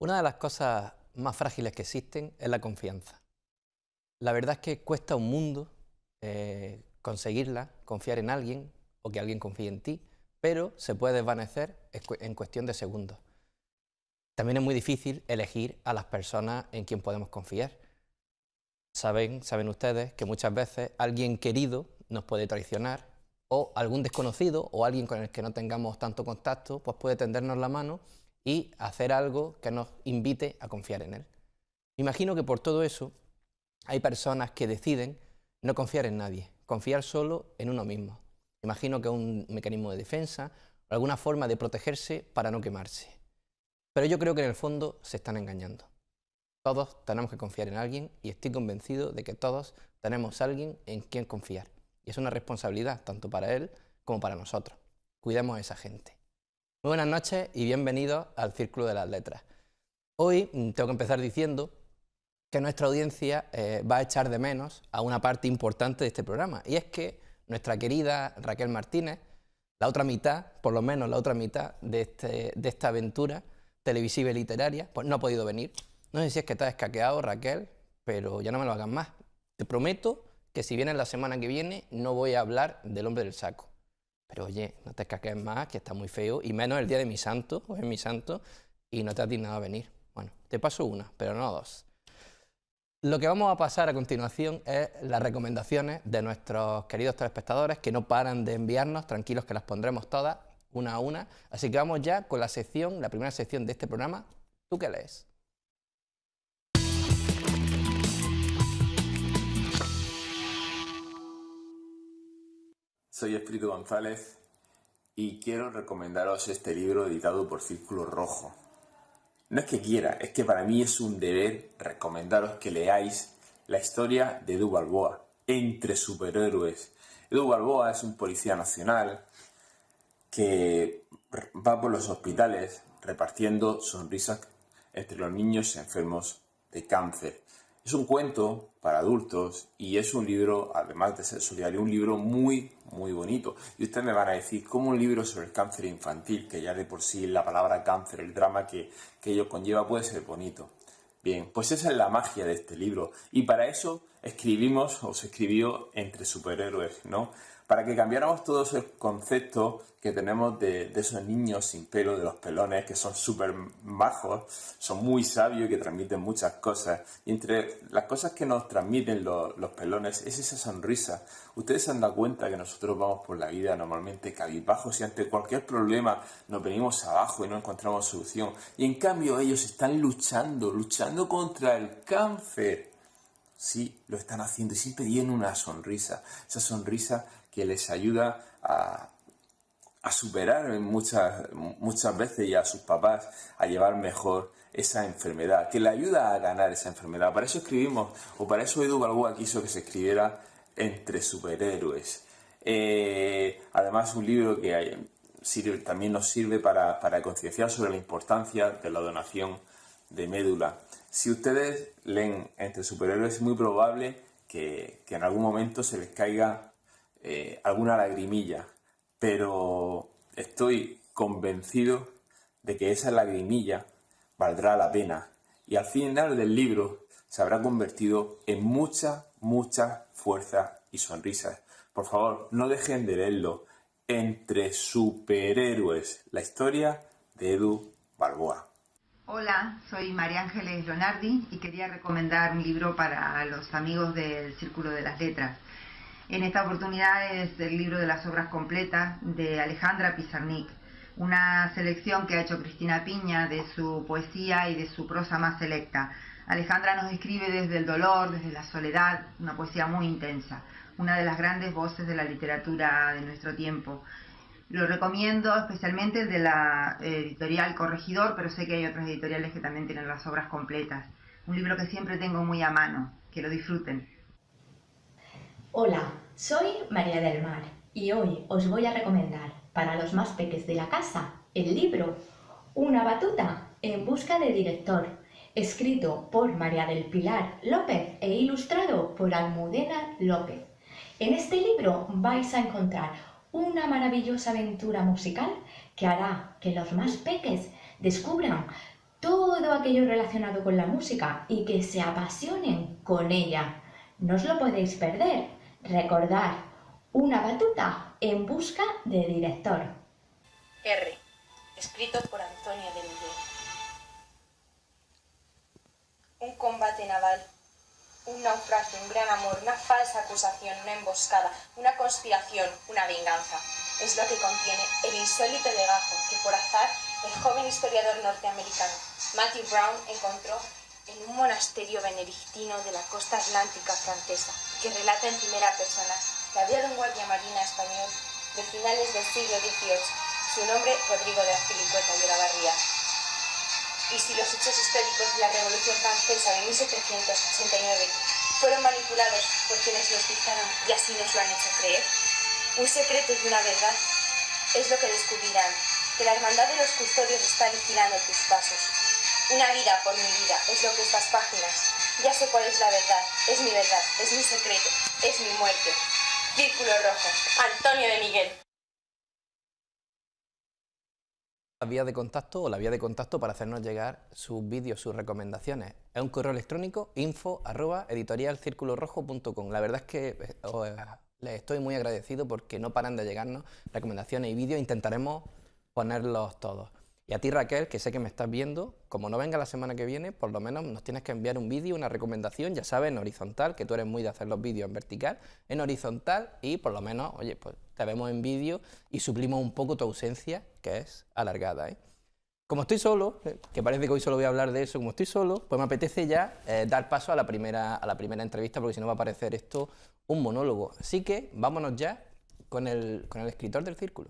Una de las cosas más frágiles que existen es la confianza. La verdad es que cuesta un mundo conseguirla, confiar en alguien o que alguien confíe en ti, pero se puede desvanecer en cuestión de segundos. También es muy difícil elegir a las personas en quien podemos confiar. Saben ustedes que muchas veces alguien querido nos puede traicionar, o algún desconocido o alguien con el que no tengamos tanto contacto, pues puede tendernos la mano y hacer algo que nos invite a confiar en él. Me imagino que por todo eso hay personas que deciden no confiar en nadie, confiar solo en uno mismo. Imagino que es un mecanismo de defensa o alguna forma de protegerse para no quemarse. Pero yo creo que en el fondo se están engañando. Todos tenemos que confiar en alguien y estoy convencido de que todos tenemos a alguien en quien confiar. Y es una responsabilidad tanto para él como para nosotros. Cuidemos a esa gente. Muy buenas noches y bienvenidos al Círculo de las Letras. Hoy tengo que empezar diciendo que nuestra audiencia va a echar de menos a una parte importante de este programa, y es que nuestra querida Raquel Martínez, la otra mitad, por lo menos la otra mitad de esta aventura televisiva y literaria, pues no ha podido venir. No sé si es que te has escaqueado, Raquel, pero ya no me lo hagas más. Te prometo que si vienes la semana que viene no voy a hablar del hombre del saco. Pero oye, no te escaquees más, que está muy feo, y menos el día de mi santo, hoy es mi santo, y no te has dignado a venir. Bueno, te paso una, pero no dos. Lo que vamos a pasar a continuación es las recomendaciones de nuestros queridos telespectadores, que no paran de enviarnos, tranquilos que las pondremos todas, una a una. Así que vamos ya con la primera sección de este programa, ¿Tú qué lees? Soy Espíritu González y quiero recomendaros este libro editado por Círculo Rojo. No es que quiera, es que para mí es un deber recomendaros que leáis la historia de Edu Balboa, Entre superhéroes. Edu Balboa es un policía nacional que va por los hospitales repartiendo sonrisas entre los niños enfermos de cáncer. Es un cuento para adultos y es un libro, además de ser solidario, un libro muy, muy bonito. Y ustedes me van a decir, ¿cómo un libro sobre el cáncer infantil, que ya de por sí la palabra cáncer, el drama que ello conlleva, puede ser bonito? Bien, pues esa es la magia de este libro. Y para eso se escribió Entre superhéroes, ¿no? Para que cambiáramos todo ese concepto que tenemos de esos niños sin pelo, de los pelones, que son súper majos, son muy sabios y que transmiten muchas cosas. Y entre las cosas que nos transmiten los pelones es esa sonrisa. Ustedes se han dado cuenta que nosotros vamos por la vida normalmente cabizbajos y ante cualquier problema nos venimos abajo y no encontramos solución. Y en cambio ellos están luchando contra el cáncer. Sí, lo están haciendo y siempre tienen una sonrisa. Esa sonrisa que les ayuda a superar muchas veces y a sus papás a llevar mejor esa enfermedad, que le ayuda a ganar esa enfermedad. Para eso escribimos, o para eso Edu Balboa quiso que se escribiera Entre superhéroes. Además, un libro que también nos sirve para concienciar sobre la importancia de la donación de médula. Si ustedes leen Entre superhéroes, es muy probable que en algún momento se les caiga alguna lagrimilla, pero estoy convencido de que esa lagrimilla valdrá la pena y al final del libro se habrá convertido en mucha fuerza y sonrisas. Por favor, no dejen de leerlo. Entre superhéroes, la historia de Edu Balboa. Hola, soy María Ángeles Leonardi y quería recomendar un libro para los amigos del Círculo de las Letras. En esta oportunidad es el libro de las obras completas de Alejandra Pizarnik, una selección que ha hecho Cristina Piña de su poesía y de su prosa más selecta. Alejandra nos escribe desde el dolor, desde la soledad, una poesía muy intensa, una de las grandes voces de la literatura de nuestro tiempo. Lo recomiendo especialmente el de la editorial Corregidor, pero sé que hay otras editoriales que también tienen las obras completas. Un libro que siempre tengo muy a mano. Que lo disfruten. Hola, soy María del Mar y hoy os voy a recomendar para los más peques de la casa el libro Una batuta en busca de director, escrito por María del Pilar López e ilustrado por Almudena López. En este libro vais a encontrar una maravillosa aventura musical que hará que los más peques descubran todo aquello relacionado con la música y que se apasionen con ella. No os lo podéis perder. Recordad, Una batuta en busca de director. R. Escrito por Antonio de Miguel. Un combate naval, un naufragio, un gran amor, una falsa acusación, una emboscada, una conspiración, una venganza. Es lo que contiene el insólito legajo que por azar el joven historiador norteamericano Matthew Brown encontró en un monasterio benedictino de la costa atlántica francesa, que relata en primera persona la vida de un guardia marina español de finales del siglo XVIII. Su nombre, Rodrigo de Azpilicueta y Olavarría. Y si los hechos históricos de la Revolución Francesa de 1789 fueron manipulados por quienes los dictaron y así nos lo han hecho creer, un secreto y una verdad es lo que descubrirán, que la hermandad de los custodios está vigilando tus pasos. Una vida por mi vida es lo que estas páginas. Ya sé cuál es la verdad, es mi secreto, es mi muerte. Círculo Rojo, Antonio de Miguel. La vía de contacto o la vía de contacto para hacernos llegar sus vídeos, sus recomendaciones. Es un correo electrónico info@editorialcirculorrojo.com. La verdad es que les estoy muy agradecido porque no paran de llegarnos recomendaciones y vídeos. Intentaremos ponerlos todos. Y a ti, Raquel, que sé que me estás viendo, como no venga la semana que viene, por lo menos nos tienes que enviar un vídeo, una recomendación, ya sabes, en horizontal, que tú eres muy de hacer los vídeos en vertical, en horizontal, y por lo menos, oye, pues te vemos en vídeo y suplimos un poco tu ausencia, que es alargada, ¿eh? Como estoy solo, que parece que hoy solo voy a hablar de eso, como estoy solo, pues me apetece ya dar paso a la primera entrevista, porque si no va a parecer esto un monólogo. Así que vámonos ya con el escritor del círculo.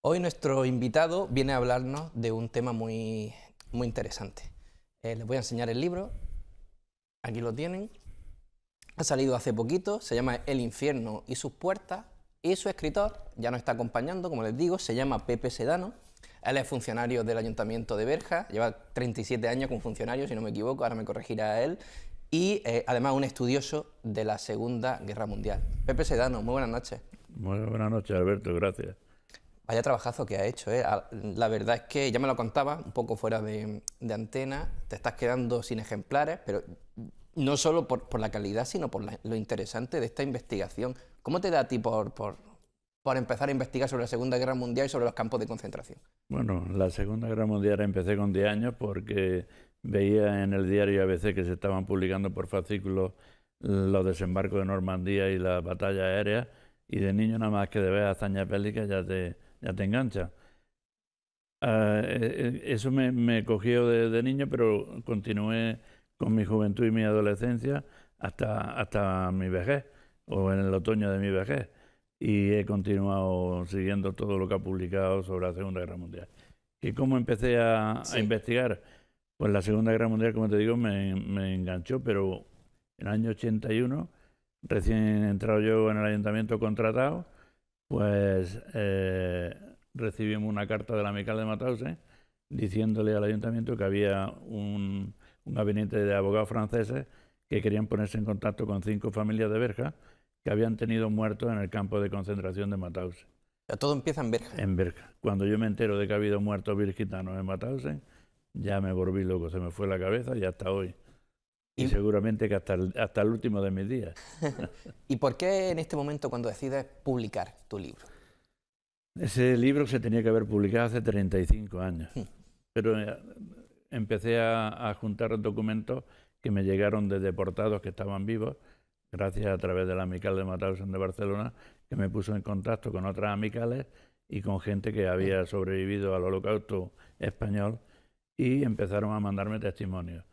Hoy nuestro invitado viene a hablarnos de un tema muy interesante. Les voy a enseñar el libro, aquí lo tienen, ha salido hace poquito, se llama El infierno y sus puertas, y su escritor ya nos está acompañando, como les digo, se llama Pepe Sedano. Él es funcionario del Ayuntamiento de Berja, lleva 37 años como funcionario, si no me equivoco, ahora me corregirá él, y además un estudioso de la Segunda Guerra Mundial. Pepe Sedano, muy buenas noches. Muy buenas noches, Alberto, gracias. Vaya trabajazo que ha hecho, ¿eh? La verdad es que ya me lo contaba, un poco fuera de antena, te estás quedando sin ejemplares, pero no solo por la calidad, sino por lo interesante de esta investigación. ¿Cómo te da a ti por empezar a investigar sobre la Segunda Guerra Mundial y sobre los campos de concentración? Bueno, la Segunda Guerra Mundial empecé con 10 años porque veía en el diario ABC que se estaban publicando por fascículos los desembarcos de Normandía y las batallas aéreas, y de niño nada más que de ver hazañas bélicas ya te engancha. Eso me cogió de niño, pero continué con mi juventud y mi adolescencia hasta mi vejez, o en el otoño de mi vejez, y he continuado siguiendo todo lo que ha publicado sobre la Segunda Guerra Mundial. ¿Y cómo empecé a investigar? Pues la Segunda Guerra Mundial, como te digo, me enganchó, pero en el año 81, recién entrado yo en el ayuntamiento contratado, pues recibimos una carta del amical de Mauthausen diciéndole al ayuntamiento que había un gabinete de abogados franceses que querían ponerse en contacto con 5 familias de Berja que habían tenido muertos en el campo de concentración de Mauthausen. Todo empieza en Berja. En Berja. Cuando yo me entero de que ha habido muertos virgitanos en Mauthausen, ya me volví loco, se me fue la cabeza y hasta hoy. Y seguramente que hasta el último de mis días. ¿Y por qué en este momento, cuando decides publicar tu libro? Ese libro se tenía que haber publicado hace 35 años. Pero empecé a juntar documentos que me llegaron de deportados que estaban vivos, gracias a través del amical de Mauthausen de Barcelona, que me puso en contacto con otras amicales y con gente que había sobrevivido al Holocausto español, y empezaron a mandarme testimonios.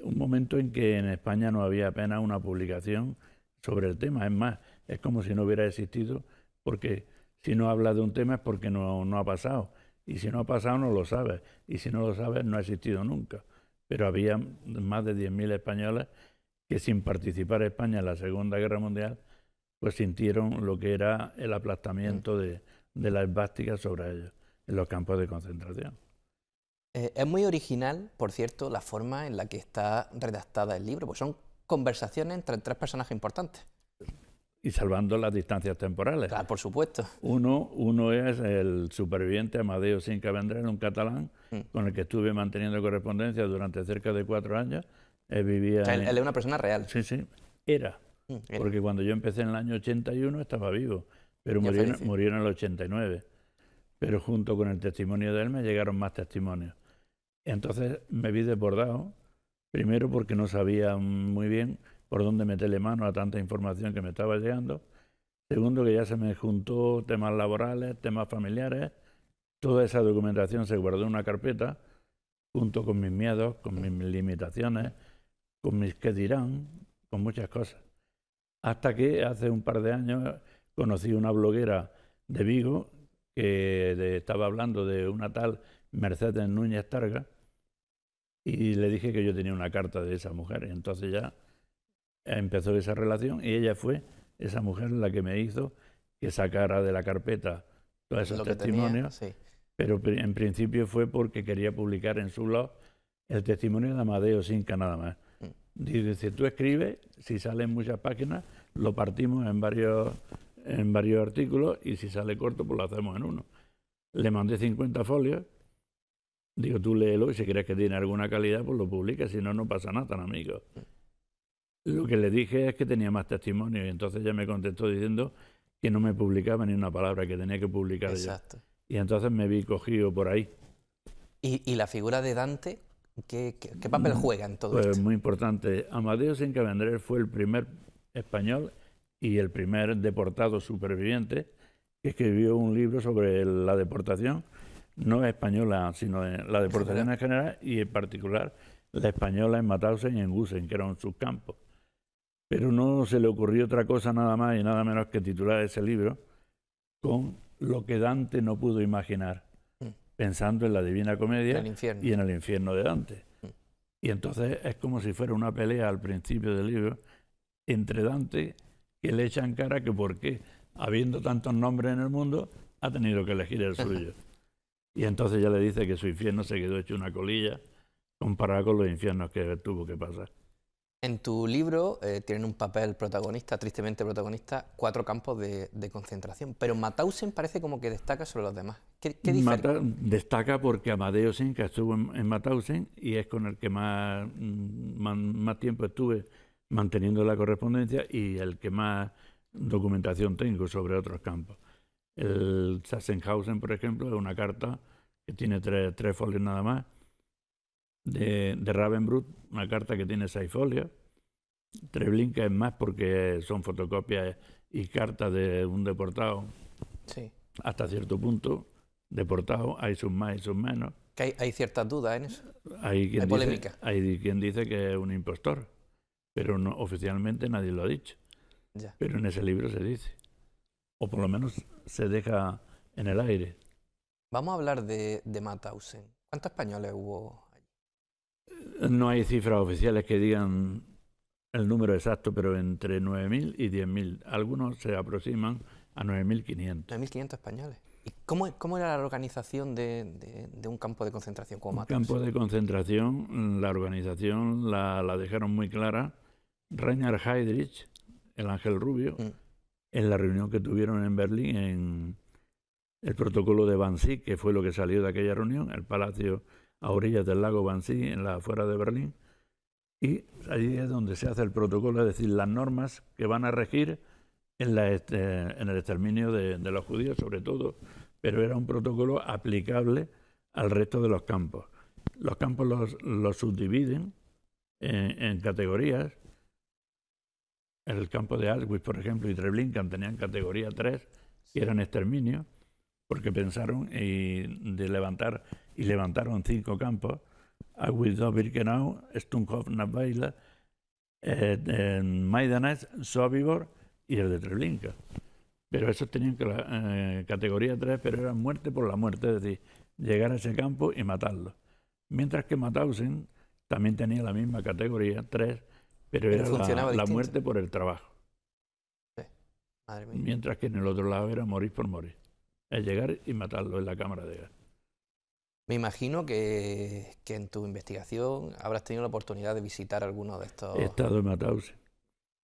Un momento en que en España no había apenas una publicación sobre el tema. Es más, es como si no hubiera existido, porque si no hablas de un tema es porque no ha pasado. Y si no ha pasado, no lo sabes. Y si no lo sabes, no ha existido nunca. Pero había más de 10.000 españoles que, sin participar España en la Segunda Guerra Mundial, pues sintieron lo que era el aplastamiento de la esvástica sobre ellos en los campos de concentración. Es muy original, por cierto, la forma en la que está redactada el libro, pues son conversaciones entre 3 personajes importantes. y salvando las distancias temporales. Claro, por supuesto. Uno es el superviviente Amadeo Cinca Vendrell, un catalán con el que estuve manteniendo correspondencia durante cerca de 4 años. Él vivía... O sea, él es una persona real. Sí, sí, era. Porque cuando yo empecé en el año 81 estaba vivo, pero murió en el 89. Pero junto con el testimonio de él me llegaron más testimonios. Entonces me vi desbordado, primero porque no sabía muy bien por dónde meterle mano a tanta información que me estaba llegando. Segundo, que ya se me juntó temas laborales, temas familiares. Toda esa documentación se guardó en una carpeta, junto con mis miedos, con mis limitaciones, con mis qué dirán, con muchas cosas. Hasta que hace un par de años conocí una bloguera de Vigo que estaba hablando de una tal Mercedes Núñez Targa y le dije que yo tenía una carta de esa mujer. Y entonces ya empezó esa relación y ella fue esa mujer la que me hizo que sacara de la carpeta todos esos testimonios. Tenía, sí. Pero en principio fue porque quería publicar en su blog el testimonio de Amadeo Cinca nada más. Dice, tú escribes, si salen muchas páginas, lo partimos en varios artículos y si sale corto, pues lo hacemos en uno. Le mandé 50 folios, digo, tú léelo y si crees que tiene alguna calidad, pues lo publicas, si no, no pasa nada, tan amigos. Lo que le dije es que tenía más testimonios y entonces ella me contestó diciendo que no me publicaba ni una palabra, que tenía que publicar Exacto. yo. Y entonces me vi cogido por ahí. ¿Y la figura de Dante, qué papel juega en todo esto? Pues muy importante. Amadeo Cinca Vendrell fue el primer español y el primer deportado superviviente que escribió un libro sobre la deportación, no española, sino la deportación en general y en particular la española en Mauthausen y en Gusen, que eran sus campos. Pero no se le ocurrió otra cosa nada más y nada menos que titular ese libro con lo que Dante no pudo imaginar, pensando en la Divina Comedia y en el infierno de Dante. Y entonces es como si fuera una pelea al principio del libro entre Dante, que le echan cara que por qué, habiendo tantos nombres en el mundo, ha tenido que elegir el suyo. Y entonces ya le dice que su infierno se quedó hecho una colilla comparado con los infiernos que tuvo que pasar. En tu libro tienen un papel protagonista, tristemente protagonista, 4 campos de concentración, pero Mauthausen parece como que destaca sobre los demás. ¿Qué destaca porque Amadeo Cinca estuvo en Mauthausen y es con el que más tiempo estuve manteniendo la correspondencia y el que más documentación tengo sobre otros campos. El Sachsenhausen, por ejemplo, es una carta que tiene 3 folios nada más. De Ravensbrück, una carta que tiene 6 folios. Treblinka es más porque son fotocopias y cartas de un deportado. Sí. Hasta cierto punto, deportado, hay sus más y sus menos. Que hay ciertas dudas en eso. Hay quien dice que es un impostor, pero no, oficialmente nadie lo ha dicho. Ya. Pero en ese libro se dice, o por lo menos se deja en el aire. Vamos a hablar de Mauthausen. ¿Cuántos españoles hubo? No hay cifras oficiales que digan el número exacto, pero entre 9.000 y 10.000. Algunos se aproximan a 9.500. 9.500 españoles. ¿Y cómo era la organización de un campo de concentración como Mauthausen? Un campo de concentración, la organización la dejaron muy clara. Reinhard Heydrich, el ángel rubio, en la reunión que tuvieron en Berlín, en el protocolo de Wannsee, que fue lo que salió de aquella reunión, el palacio a orillas del lago Wannsee, en las afueras de Berlín, y allí es donde se hace el protocolo, es decir, las normas que van a regir en el exterminio de los judíos, sobre todo, pero era un protocolo aplicable al resto de los campos. Los campos los subdividen en categorías. El campo de Auschwitz, por ejemplo, y Treblinka tenían categoría 3, que eran exterminio, porque pensaron levantaron 5 campos: Auschwitz, Birkenau, Stutthof, Nassweiler, Majdanek, Sobibor y el de Treblinka. Pero esos tenían categoría 3, pero era muerte por la muerte, es decir, llegar a ese campo y matarlo. Mientras que Mauthausen también tenía la misma categoría 3, pero era la muerte por el trabajo. Sí. Madre mía. Mientras que en el otro lado era morir por morir. Es llegar y matarlo en la cámara de gas. Me imagino que en tu investigación habrás tenido la oportunidad de visitar alguno de estos... He estado en Mauthausen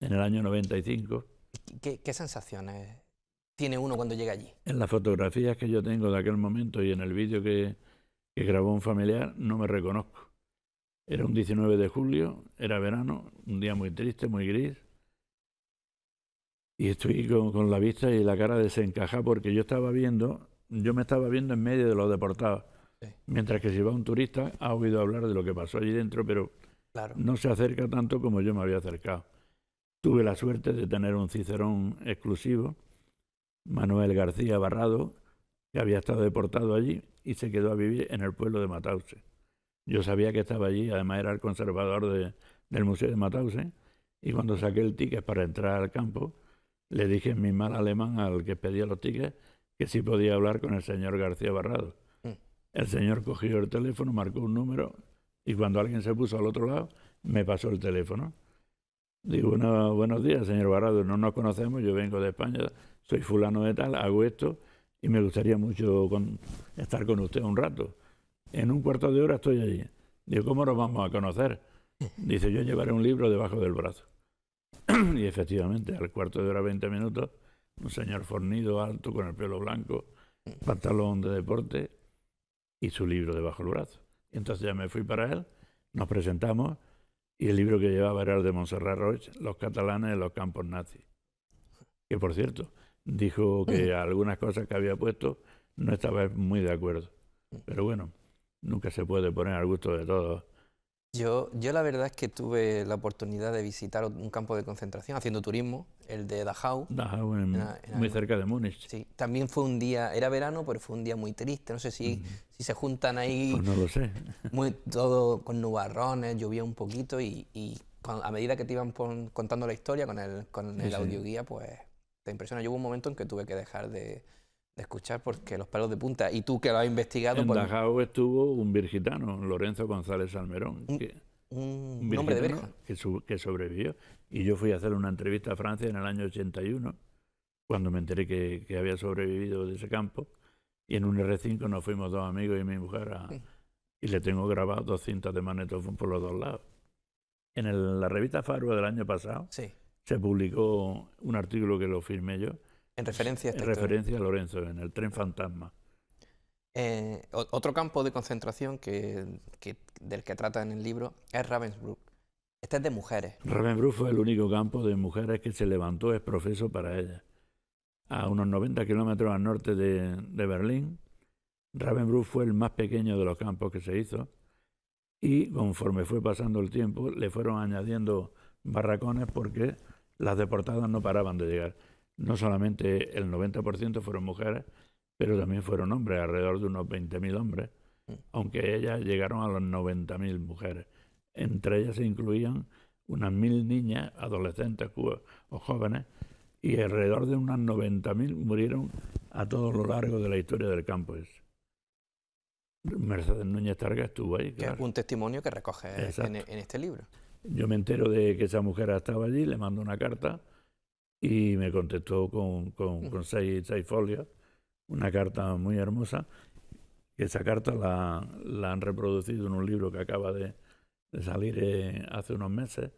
en el año 95 ¿Qué sensaciones tiene uno cuando llega allí? En las fotografías que yo tengo de aquel momento y en el vídeo que grabó un familiar, no me reconozco. Era un 19 de julio, era verano, un día muy triste, muy gris. Y estoy con la vista y la cara desencajada porque yo me estaba viendo en medio de los deportados. Sí. Mientras que si va un turista ha oído hablar de lo que pasó allí dentro, pero Claro. no se acerca tanto como yo me había acercado. Tuve la suerte de tener un cicerón exclusivo, Manuel García Barrado, que había estado deportado allí y se quedó a vivir en el pueblo de Matause. Yo sabía que estaba allí, además era el conservador del Museo de Matause, y cuando saqué el ticket para entrar al campo, le dije en mi mal alemán al que pedía los tickets que sí podía hablar con el señor García Barrado. El señor cogió el teléfono, marcó un número, y cuando alguien se puso al otro lado, me pasó el teléfono. Digo, buenos días, señor Barrado, no nos conocemos, yo vengo de España, soy fulano de tal, hago esto, y me gustaría mucho estar con usted un rato. En un cuarto de hora estoy allí. Digo, ¿cómo nos vamos a conocer? Dice, yo llevaré un libro debajo del brazo. Y efectivamente, al cuarto de hora, 20 minutos, un señor fornido, alto, con el pelo blanco, pantalón de deporte y su libro debajo del brazo. Y entonces ya me fui para él, nos presentamos y el libro que llevaba era el de Montserrat Roig, Los catalanes en los campos nazis. Que por cierto, dijo que algunas cosas que había puesto no estaba muy de acuerdo. Pero bueno, nunca se puede poner al gusto de todos. Yo la verdad es que tuve la oportunidad de visitar un campo de concentración haciendo turismo, el de Dachau. Dachau, muy cerca de Múnich. Sí, también fue un día, era verano, pero fue un día muy triste. No sé si se juntan ahí. Pues no lo sé. Todo con nubarrones, llovía un poquito y a medida que te iban contando la historia con el audioguía, pues te impresiona. Yo hubo un momento en que tuve que dejar de escuchar porque los pelos de punta. Y tú que lo has investigado... En Dachau estuvo un virgitano, Lorenzo González Salmerón. Un hombre de verja. Que sobrevivió. Y yo fui a hacer una entrevista a Francia en el año 81, cuando me enteré que había sobrevivido de ese campo. Y en un R5 nos fuimos dos amigos y mi mujer y le tengo grabado 200 de magnetofón por los dos lados. En la revista Faro del año pasado se publicó un artículo que lo firmé yo. En referencia a a Lorenzo, en el Tren Fantasma. Otro campo de concentración del que trata en el libro es Ravensbrück. Este es de mujeres. Ravensbrück fue el único campo de mujeres que se levantó exprofeso para ellas. A unos 90 kilómetros al norte de Berlín, Ravensbrück fue el más pequeño de los campos que se hizo y conforme fue pasando el tiempo le fueron añadiendo barracones porque las deportadas no paraban de llegar. No solamente el 90% fueron mujeres, pero también fueron hombres, alrededor de unos 20.000 hombres, aunque ellas llegaron a los 90.000 mujeres. Entre ellas se incluían unas 1.000 niñas, adolescentes o jóvenes, y alrededor de unas 90.000 murieron a todo lo largo de la historia del campo ese. Mercedes Núñez Targa estuvo ahí. Que es un testimonio que recoge en este libro. Yo me entero de que esa mujer estaba allí, le mando una carta y me contestó con seis folios, una carta muy hermosa, que esa carta la han reproducido en un libro que acaba de salir hace unos meses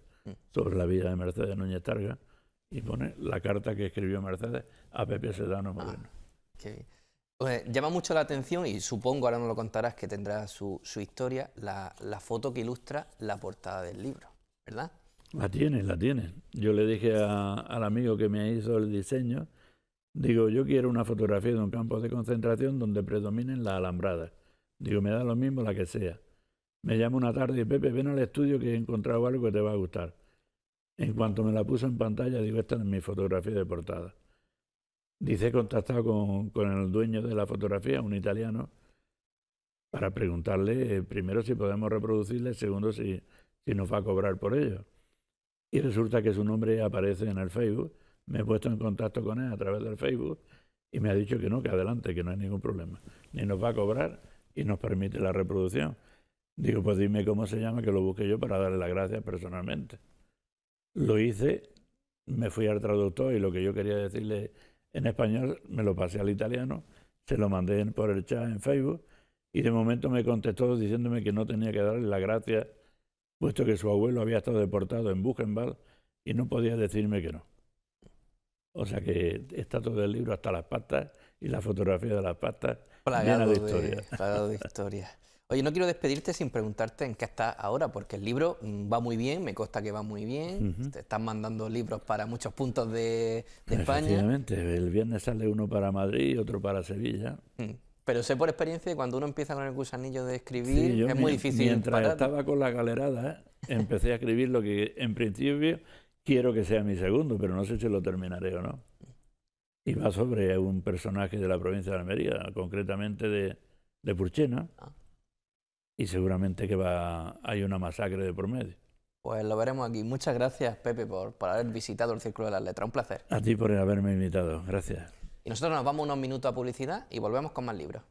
sobre la vida de Mercedes Núñez Targa, y pone la carta que escribió Mercedes a Pepe Sedano Moreno. Llama mucho la atención, y supongo, ahora nos lo contarás, que tendrá su historia, la foto que ilustra la portada del libro, ¿verdad? La tiene. Yo le dije al amigo que me hizo el diseño, digo, yo quiero una fotografía de un campo de concentración donde predominen las alambradas. Digo, me da lo mismo la que sea. Me llama una tarde y Pepe, ven al estudio que he encontrado algo que te va a gustar. En cuanto me la puso en pantalla, digo, esta es mi fotografía de portada. Dice, he contactado con el dueño de la fotografía, un italiano, para preguntarle, primero, si podemos reproducirle, segundo, si nos va a cobrar por ello. Y resulta que su nombre aparece en el Facebook. Me he puesto en contacto con él a través del Facebook y me ha dicho que no, que adelante, que no hay ningún problema. Ni nos va a cobrar y nos permite la reproducción. Digo, pues dime cómo se llama, que lo busque yo para darle las gracias personalmente. Lo hice, me fui al traductor y lo que yo quería decirle en español me lo pasé al italiano, se lo mandé por el chat en Facebook y de momento me contestó diciéndome que no tenía que darle las gracias, puesto que su abuelo había estado deportado en Buchenwald y no podía decirme que no. O sea que está todo el libro, hasta las pastas y la fotografía de las pastas, llena Plagado de historia. plagado de historias. Oye, no quiero despedirte sin preguntarte en qué estás ahora, porque el libro va muy bien, me consta que va muy bien, te están mandando libros para muchos puntos de España. Efectivamente, el viernes sale uno para Madrid y otro para Sevilla. Pero sé por experiencia que cuando uno empieza con el gusanillo de escribir, Sí, yo es muy difícil mientras parar. estaba con la galerada, empecé a escribir lo que en principio quiero que sea mi segundo, pero no sé si lo terminaré o no. Y va sobre un personaje de la provincia de Almería, concretamente de Purchena, y seguramente que hay una masacre de por medio. Pues lo veremos aquí. Muchas gracias, Pepe, por haber visitado el Círculo de las Letras. Un placer. A ti por haberme invitado. Gracias. Y nosotros nos vamos unos minutos a publicidad y volvemos con más libros.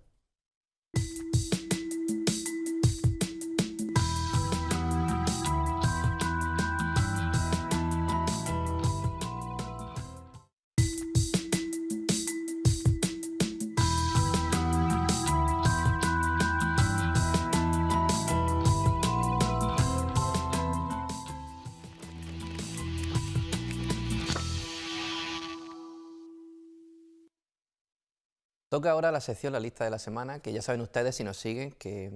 Toca ahora la sección La Lista de la Semana, que ya saben ustedes, si nos siguen, que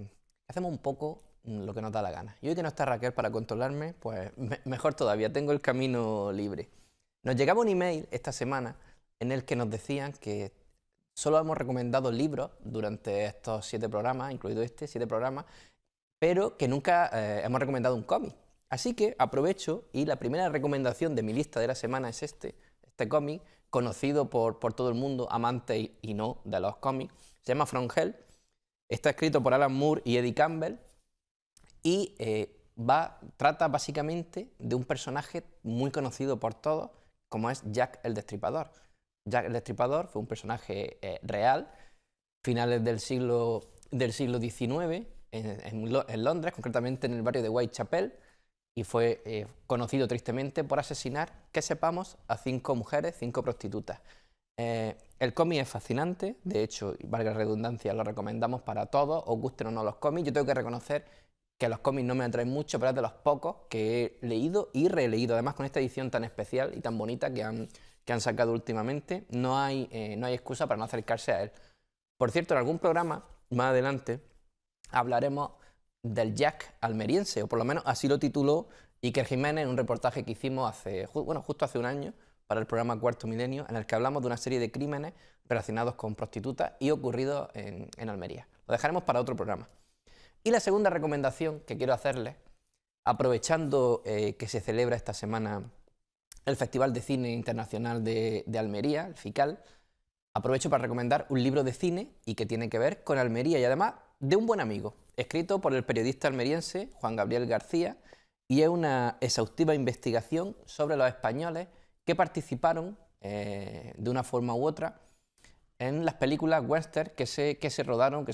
hacemos un poco lo que nos da la gana. Y hoy que no está Raquel para controlarme, pues mejor todavía, tengo el camino libre. Nos llegaba un email esta semana en el que nos decían que solo hemos recomendado libros durante estos 7 programas, incluido 7 programas, pero que nunca hemos recomendado un cómic. Así que aprovecho y la primera recomendación de mi lista de la semana es este cómic, conocido por todo el mundo, amante y no de los cómics. Se llama From Hell, está escrito por Alan Moore y Eddie Campbell y trata básicamente de un personaje muy conocido por todos, como es Jack el Destripador. Jack el Destripador fue un personaje real, finales del siglo XIX, en Londres, concretamente en el barrio de Whitechapel, y fue conocido tristemente por asesinar, que sepamos, a 5 mujeres, 5 prostitutas. El cómic es fascinante, de hecho, y valga la redundancia, lo recomendamos para todos, os gusten o no los cómics. Yo tengo que reconocer que los cómics no me atraen mucho, pero es de los pocos que he leído y releído. Además, con esta edición tan especial y tan bonita que han sacado últimamente, no hay excusa para no acercarse a él. Por cierto, en algún programa, más adelante, hablaremos del Jack almeriense, o por lo menos así lo tituló Iker Jiménez en un reportaje que hicimos justo hace un año para el programa Cuarto Milenio, en el que hablamos de una serie de crímenes relacionados con prostitutas y ocurridos en Almería. Lo dejaremos para otro programa. Y la segunda recomendación que quiero hacerles, aprovechando que se celebra esta semana el Festival de Cine Internacional de Almería, el FICAL, aprovecho para recomendar un libro de cine y que tiene que ver con Almería y además de un buen amigo, escrito por el periodista almeriense Juan Gabriel García, y es una exhaustiva investigación sobre los españoles que participaron de una forma u otra en las películas western que se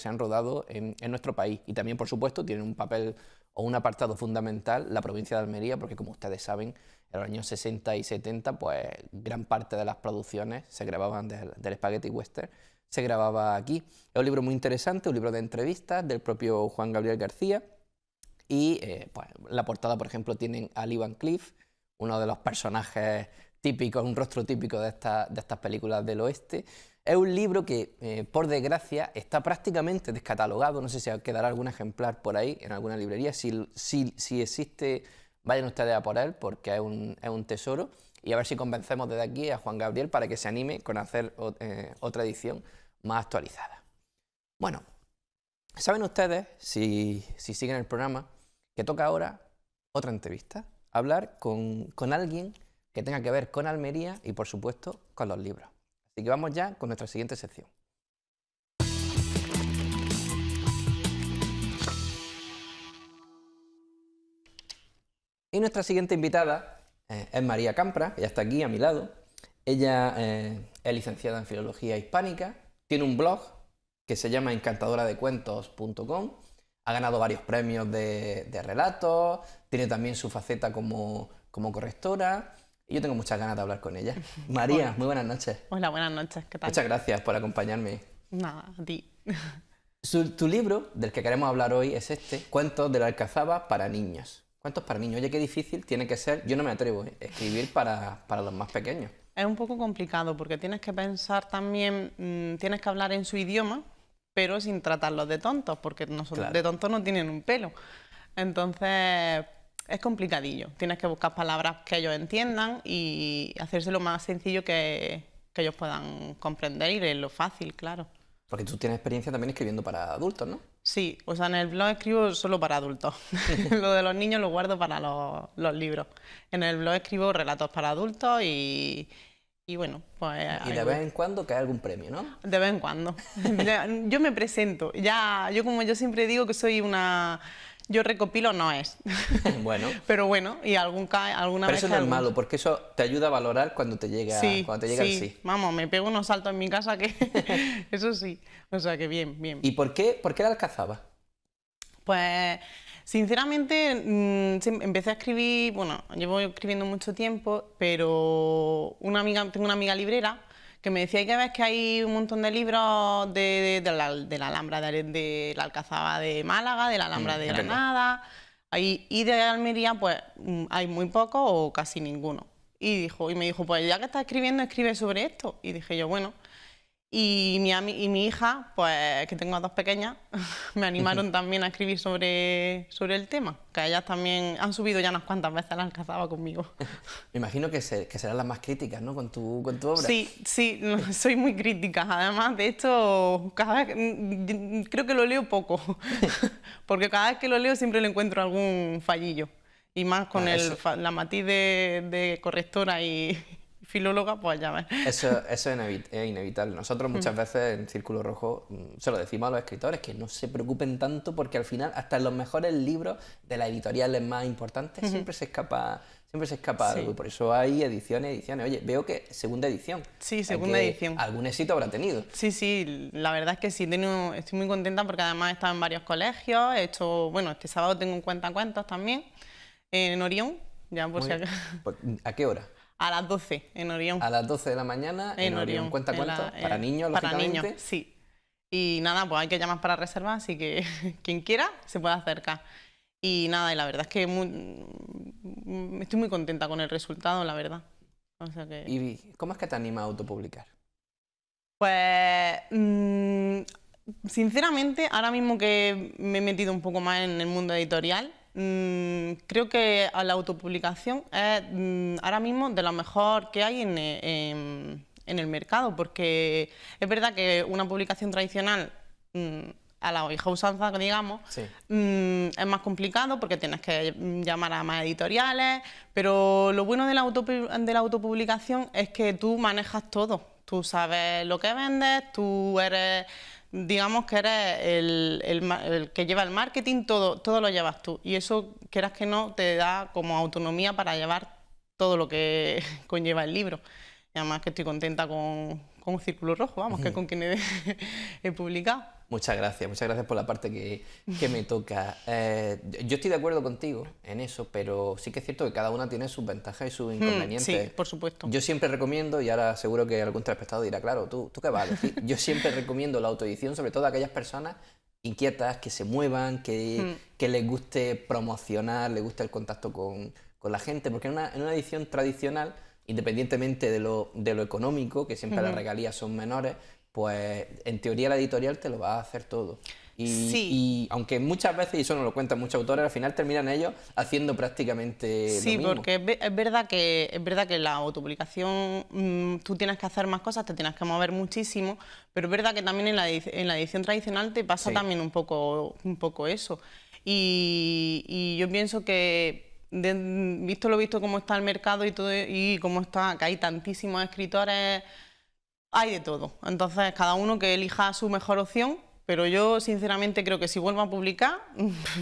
han rodado en nuestro país. Y también, por supuesto, tiene un papel o un apartado fundamental la provincia de Almería, porque como ustedes saben, en los años 60 y 70, pues gran parte de las producciones se grababan del Spaghetti Western, se grababa aquí. Es un libro muy interesante, un libro de entrevistas del propio Juan Gabriel García, y pues la portada, por ejemplo, tienen a Lee Van Cleef, uno de los personajes típicos, un rostro típico de estas películas del oeste. Es un libro que, por desgracia, está prácticamente descatalogado. No sé si quedará algún ejemplar por ahí, en alguna librería. Si existe, vayan ustedes a por él, porque es un tesoro. Y a ver si convencemos desde aquí a Juan Gabriel para que se anime con hacer otra edición más actualizada. Bueno, saben ustedes, si siguen el programa, que toca ahora otra entrevista. Hablar con alguien que tenga que ver con Almería y, por supuesto, con los libros. Así que vamos ya con nuestra siguiente sección. Y nuestra siguiente invitada es María Campra, que ya está aquí a mi lado. Ella es licenciada en Filología Hispánica, tiene un blog que se llama encantadoradecuentos.com, ha ganado varios premios de relatos, tiene también su faceta como correctora. Y yo tengo muchas ganas de hablar con ella. María, muy buenas noches. Hola, buenas noches, ¿qué tal? Muchas gracias por acompañarme. Nada, a ti. Tu libro, del que queremos hablar hoy, es Cuentos de la Alcazaba para niños. Cuentos para niños. Oye, qué difícil tiene que ser, yo no me atrevo a escribir para los más pequeños. Es un poco complicado porque tienes que pensar también, tienes que hablar en su idioma, pero sin tratarlos de tontos, porque nosotros de tontos no tienen un pelo. Entonces es complicadillo. Tienes que buscar palabras que ellos entiendan y hacérselo más sencillo que ellos puedan comprender y leerlo fácil, claro. Porque tú tienes experiencia también escribiendo para adultos, ¿no? Sí, o sea, en el blog escribo solo para adultos. Lo de los niños lo guardo para los libros. En el blog escribo relatos para adultos y bueno, pues... Y de vez en cuando cae algún premio, ¿no? De vez en cuando. Yo me presento. Yo como yo siempre digo que soy una... Yo recopilo no es. Bueno. Pero bueno, y alguna Pero vez... eso no es malo, porque eso te ayuda a valorar cuando te llega, sí, el sí. Vamos, me pego unos saltos en mi casa que... Eso sí. O sea que bien, bien. ¿Y por qué la alcazaba? Pues... Sinceramente, empecé a escribir, bueno, llevo escribiendo mucho tiempo, pero tengo una amiga librera que me decía que ves que hay un montón de libros de la Alhambra de la Alcazaba de Málaga, de la Alhambra de Granada, y de Almería pues hay muy pocos o casi ninguno. Y me dijo, pues ya que estás escribiendo, escribe sobre esto. Y dije yo, bueno. Y mi hija, pues que tengo a dos pequeñas, me animaron también a escribir sobre el tema, que ellas también han subido ya unas cuantas veces a la Alcazaba conmigo. Me imagino que serán las más críticas, ¿no? Con tu obra. Sí, soy muy crítica. Además, de hecho, cada vez creo que lo leo poco, porque cada vez que lo leo siempre le encuentro algún fallillo. Y más con la matiz de correctora y filóloga, pues ya ves. Eso es inevitable. Nosotros muchas veces en Círculo Rojo se lo decimos a los escritores, que no se preocupen tanto porque al final hasta en los mejores libros de las editoriales más importantes siempre se escapa algo, y por eso hay ediciones. Oye, veo que segunda edición. Sí, segunda edición. Algún éxito habrá tenido. Sí, la verdad es que sí, estoy muy contenta porque además he estado en varios colegios, bueno, este sábado tengo un cuentacuentos también en Orión, ya por si acaso. ¿A qué hora? A las 12, en Orión. A las 12 de la mañana, en Orión. ¿Cuentacuentos? Para niños, lógicamente. Para niños, sí. Y nada, pues hay que llamar para reservar, así que quien quiera se puede acercar. Y nada, y la verdad es que estoy muy contenta con el resultado, la verdad. O sea que... ¿Y cómo es que te anima a autopublicar? Pues... sinceramente, ahora mismo que me he metido un poco más en el mundo editorial, creo que la autopublicación es ahora mismo de lo mejor que hay en el mercado, porque es verdad que una publicación tradicional, a la vieja usanza, digamos, sí, es más complicado porque tienes que llamar a más editoriales, pero lo bueno de la autopublicación es que tú manejas todo, tú sabes lo que vendes, tú eres... Digamos que eres el que lleva el marketing, todo lo llevas tú. Y eso, quieras que no, te da como autonomía para llevar todo lo que conlleva el libro. Y además que estoy contenta con Círculo Rojo, vamos, que con quien he publicado. Muchas gracias por la parte que me toca. Yo estoy de acuerdo contigo en eso, pero sí que es cierto que cada una tiene sus ventajas y sus inconvenientes. Sí, por supuesto. Yo siempre recomiendo, y ahora seguro que algún telespectador dirá, claro, ¿tú qué vas a decir? Yo siempre recomiendo la autoedición, sobre todo a aquellas personas inquietas, que se muevan, que les guste promocionar, les guste el contacto con la gente, porque en una edición tradicional, independientemente de lo económico, que siempre las regalías son menores, pues en teoría la editorial te lo va a hacer todo. Y aunque muchas veces, y eso nos lo cuentan muchos autores, al final terminan ellos haciendo prácticamente lo mismo. Sí, porque es verdad que la autopublicación tú tienes que hacer más cosas, te tienes que mover muchísimo, pero es verdad que también en la edición tradicional te pasa también un poco eso. Y yo pienso que visto lo visto cómo está el mercado y todo, y cómo está, que hay tantísimos escritores, hay de todo. Entonces cada uno que elija su mejor opción, pero yo sinceramente creo que si vuelvo a publicar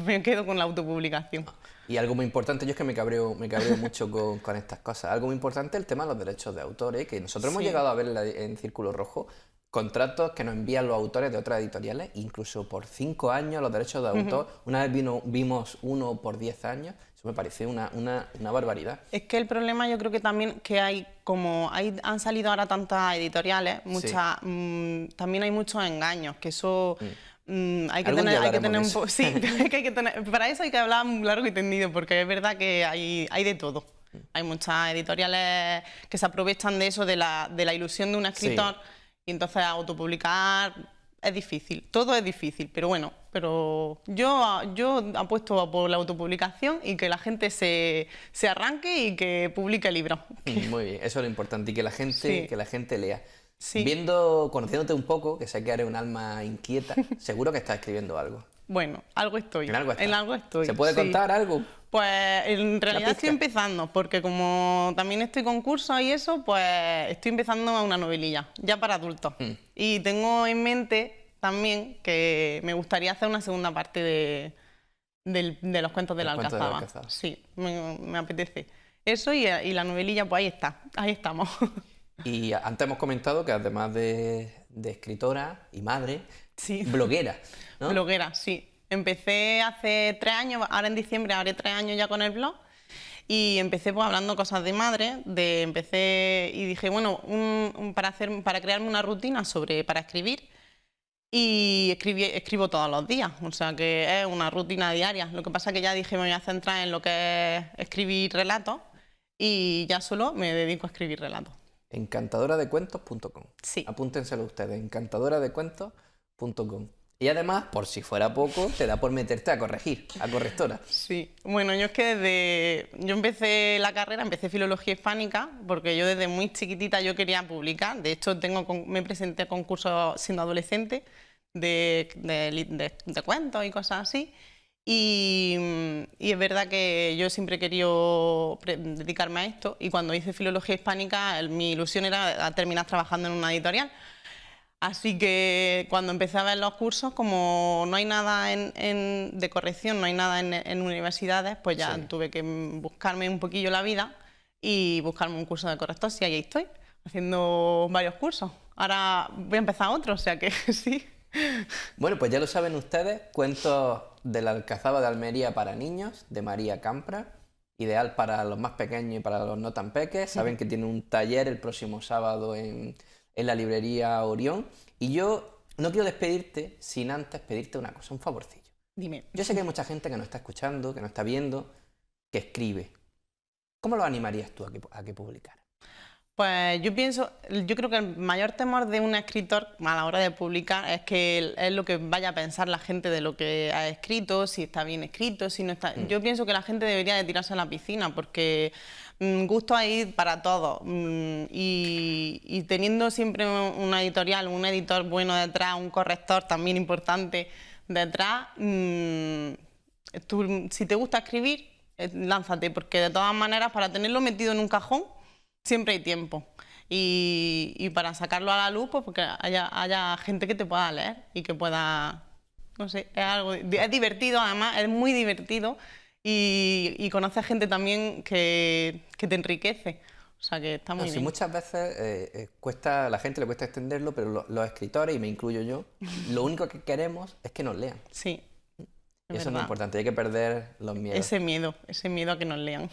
me quedo con la autopublicación. Y algo muy importante, yo es que me cabreo mucho con estas cosas, algo muy importante es el tema de los derechos de autores, que nosotros hemos llegado a ver en Círculo Rojo contratos que nos envían los autores de otras editoriales, incluso por 5 años los derechos de autor. Una vez vimos uno por 10 años, eso me parece una barbaridad. Es que el problema yo creo que también que han salido ahora tantas editoriales, muchas, también hay muchos engaños, que eso... hay que tener un poco... Sí, para eso hay que hablar largo y tendido, porque es verdad que hay de todo. Hay muchas editoriales que se aprovechan de eso, de la ilusión de un escritor, y entonces autopublicar es difícil, todo es difícil, pero bueno, yo apuesto por la autopublicación y que la gente se arranque y que publique libros. Muy bien, eso es lo importante, y que la gente lea. Sí. Conociéndote un poco, que sé que eres un alma inquieta, seguro que estás escribiendo algo. Bueno, algo estoy. En algo estás. En algo estoy. ¿Se puede contar algo? Pues en realidad estoy empezando, porque como también estoy con cursos y eso, pues estoy empezando una novelilla, ya para adultos. Y tengo en mente también que me gustaría hacer una segunda parte de los cuentos de la Alcazaba. Sí, me apetece. Eso y la novelilla, pues ahí estamos. Y antes hemos comentado que además de escritora y madre, bloguera, ¿no? Bloguera, sí. Empecé hace 3 años, ahora en diciembre haré 3 años ya con el blog, y empecé pues hablando cosas de madre, y dije, bueno, para crearme una rutina para escribir, y escribo todos los días, o sea que es una rutina diaria. Lo que pasa es que ya dije, me voy a centrar en lo que es escribir relatos, y ya solo me dedico a escribir relatos. Encantadoradecuentos.com. Sí. Apúntenselo ustedes, encantadoradecuentos.com. Y además, por si fuera poco, te da por meterte a corregir, a correctora. Sí, bueno, yo es que yo empecé la carrera, empecé filología hispánica, porque yo desde muy chiquitita yo quería publicar. De hecho, me presenté a concursos siendo adolescente de cuentos y cosas así. Y es verdad que yo siempre he querido dedicarme a esto, y cuando hice filología hispánica mi ilusión era terminar trabajando en una editorial. Así que cuando empecé a ver los cursos, como no hay nada de corrección, no hay nada en universidades, pues ya tuve que buscarme un poquillo la vida y buscarme un curso de corrector, y ahí estoy, haciendo varios cursos. Ahora voy a empezar otro, o sea que sí. Bueno, pues ya lo saben ustedes, Cuentos de la Alcazaba de Almería para niños, de María Campra, ideal para los más pequeños y para los no tan peques. Saben que tiene un taller el próximo sábado en la librería Orión. Y yo no quiero despedirte sin antes pedirte una cosa, un favorcillo. Dime. Yo sé que hay mucha gente que nos está escuchando, que nos está viendo, que escribe. ¿Cómo lo animarías tú a que publicara? Pues yo creo que el mayor temor de un escritor a la hora de publicar es que es lo que vaya a pensar la gente de lo que ha escrito, si está bien escrito, si no está. Yo pienso que la gente debería de tirarse a la piscina, porque gusto hay para todos, y teniendo siempre una editorial, un editor bueno detrás, un corrector también importante detrás, si te gusta escribir, lánzate, porque de todas maneras para tenerlo metido en un cajón siempre hay tiempo, y para sacarlo a la luz, pues porque haya gente que te pueda leer y que pueda, no sé, es divertido, además es muy divertido, y conoces gente también que te enriquece, o sea que está muy bien. Muchas veces a la gente le cuesta extenderlo, pero los escritores, y me incluyo yo, lo único que queremos es que nos lean. Sí. Y eso es muy importante, hay que perder los miedos. Ese miedo a que nos lean.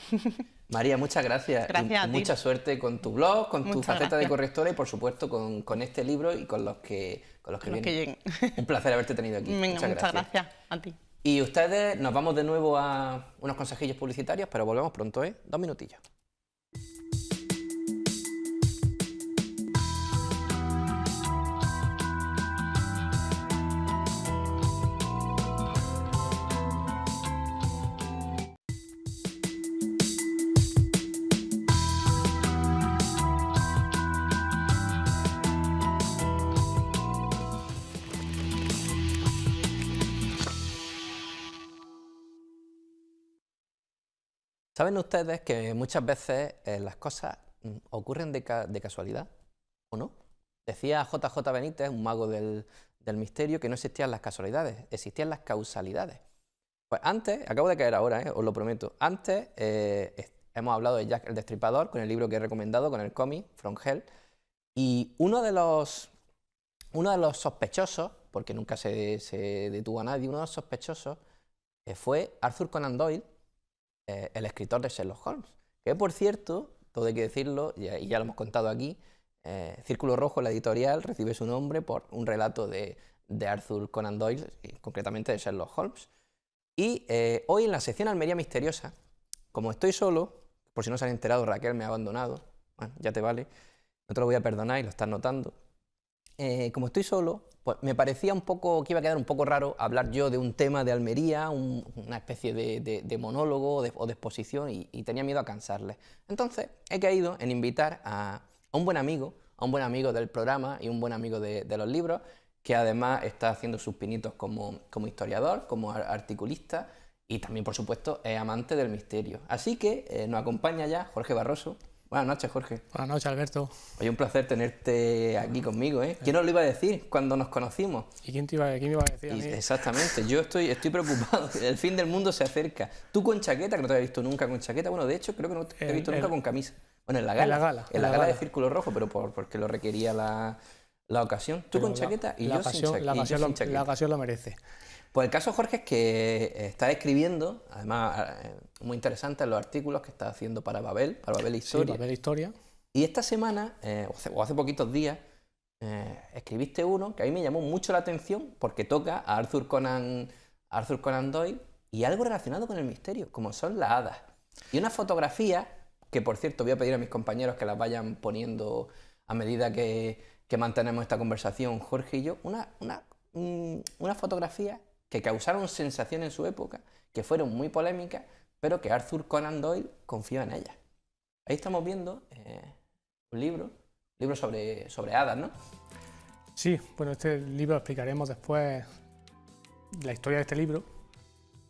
María, muchas gracias. Gracias a ti. Mucha suerte con tu blog, con tu faceta de gracias. Correctora, y por supuesto con este libro y con los que vienen. Un placer haberte tenido aquí. Venga, muchas gracias a ti. Y ustedes, nos vamos de nuevo a unos consejillos publicitarios, pero volvemos pronto, 2 minutillos. ¿Saben ustedes que muchas veces las cosas ocurren de casualidad o no? Decía JJ Benítez, un mago del misterio, que no existían las casualidades, existían las causalidades. Pues antes, acabo de caer ahora, os lo prometo, antes hemos hablado de Jack el Destripador, con el libro que he recomendado, con el cómic From Hell, y uno de los sospechosos, porque nunca se detuvo a nadie, uno de los sospechosos fue Arthur Conan Doyle, el escritor de Sherlock Holmes, que por cierto, todo hay que decirlo, y ya lo hemos contado aquí, Círculo Rojo, la editorial, recibe su nombre por un relato de Arthur Conan Doyle, y concretamente de Sherlock Holmes. Y hoy en la sección Almería Misteriosa, como estoy solo, por si no se han enterado, Raquel me ha abandonado. Bueno, ya te vale, no te lo voy a perdonar y lo estás notando. Como estoy solo, pues me parecía un poco, que iba a quedar un poco raro hablar yo de un tema de Almería, una especie de monólogo o de exposición, y tenía miedo a cansarles. Entonces he caído en invitar a un buen amigo del programa y un buen amigo de los libros, que además está haciendo sus pinitos como historiador, como articulista, y también, por supuesto, es amante del misterio. Así que nos acompaña ya Jorge Barroso. Buenas noches, Jorge. Buenas noches, Alberto. Oye, un placer tenerte aquí conmigo, ¿eh? ¿Quién nos lo iba a decir cuando nos conocimos? ¿Y quién me iba a decir a mí? Exactamente, yo estoy preocupado, el fin del mundo se acerca. Tú con chaqueta, que no te había visto nunca con chaqueta, bueno, de hecho creo que no te he visto nunca con camisa. Bueno, en la gala de Círculo Rojo, pero porque lo requería la ocasión. Tú con chaqueta y yo sin chaqueta. La ocasión lo merece. Pues el caso, Jorge, es que estás escribiendo, además muy interesantes los artículos que estás haciendo para Babel Historia. Sí, Babel Historia. Y esta semana, o hace poquitos días, escribiste uno que a mí me llamó mucho la atención porque toca a Arthur Conan Doyle y algo relacionado con el misterio, como son las hadas. Y una fotografía, que por cierto voy a pedir a mis compañeros que las vayan poniendo a medida que mantenemos esta conversación, Jorge y yo, una fotografía que causaron sensación en su época, que fueron muy polémicas, pero que Arthur Conan Doyle confió en ellas. Ahí estamos viendo un libro sobre hadas, ¿no? Sí, bueno, este libro lo explicaremos después, la historia de este libro.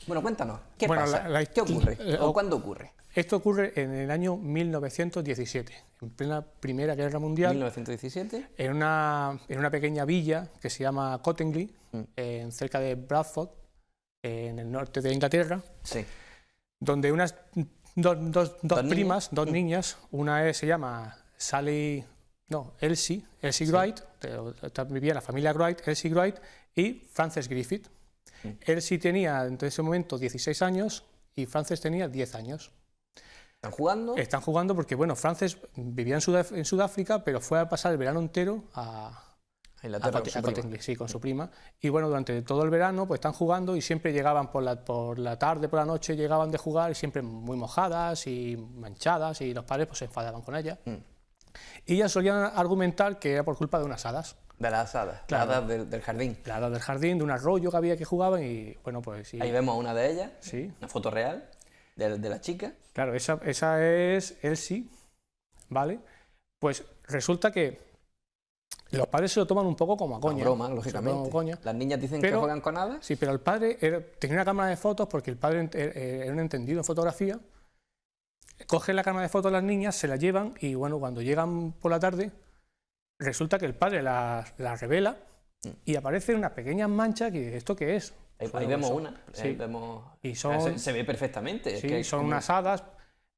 Bueno, cuéntanos, ¿qué pasa? ¿Qué ocurre? ¿O cuándo ocurre? Esto ocurre en el año 1917, en plena Primera Guerra Mundial. 1917. En una pequeña villa que se llama Cottingley, cerca de Bradford, en el norte de Inglaterra, sí. Donde unas dos primas, dos niñas, una se llama Elsie sí. Wright, vivía la familia Wright, Elsie Wright y Frances Griffith. Elsie tenía en ese momento 16 años y Frances tenía 10 años. ¿Están jugando? Están jugando porque, bueno, Frances vivía en Sudáfrica, pero fue a pasar el verano entero a Cottingley, sí, con su prima. Y bueno, durante todo el verano pues están jugando y siempre llegaban por la tarde, por la noche, llegaban de jugar y siempre muy mojadas y manchadas y los padres pues se enfadaban con ellas. Y ellas solían argumentar que era por culpa de unas hadas. De las hadas, claro. Las hadas del jardín. Las hadas del jardín, de un arroyo que había que jugaban y bueno, pues sí. Ahí vemos una de ellas, sí. Una foto real de la chica. Claro, esa es Elsie, ¿vale? Pues resulta que los padres se lo toman un poco como a coña. Broma, lógicamente. Las niñas dicen que juegan con hadas. Sí, pero el padre tenía una cámara de fotos porque el padre era un entendido en fotografía. Cogen la cámara de fotos las niñas, se la llevan y bueno, cuando llegan por la tarde, resulta que el padre la revela y aparecen unas pequeñas manchas que ¿esto qué es? Ahí vemos una. Sí. Ahí vemos... Y se ve perfectamente. Sí, son unas hadas.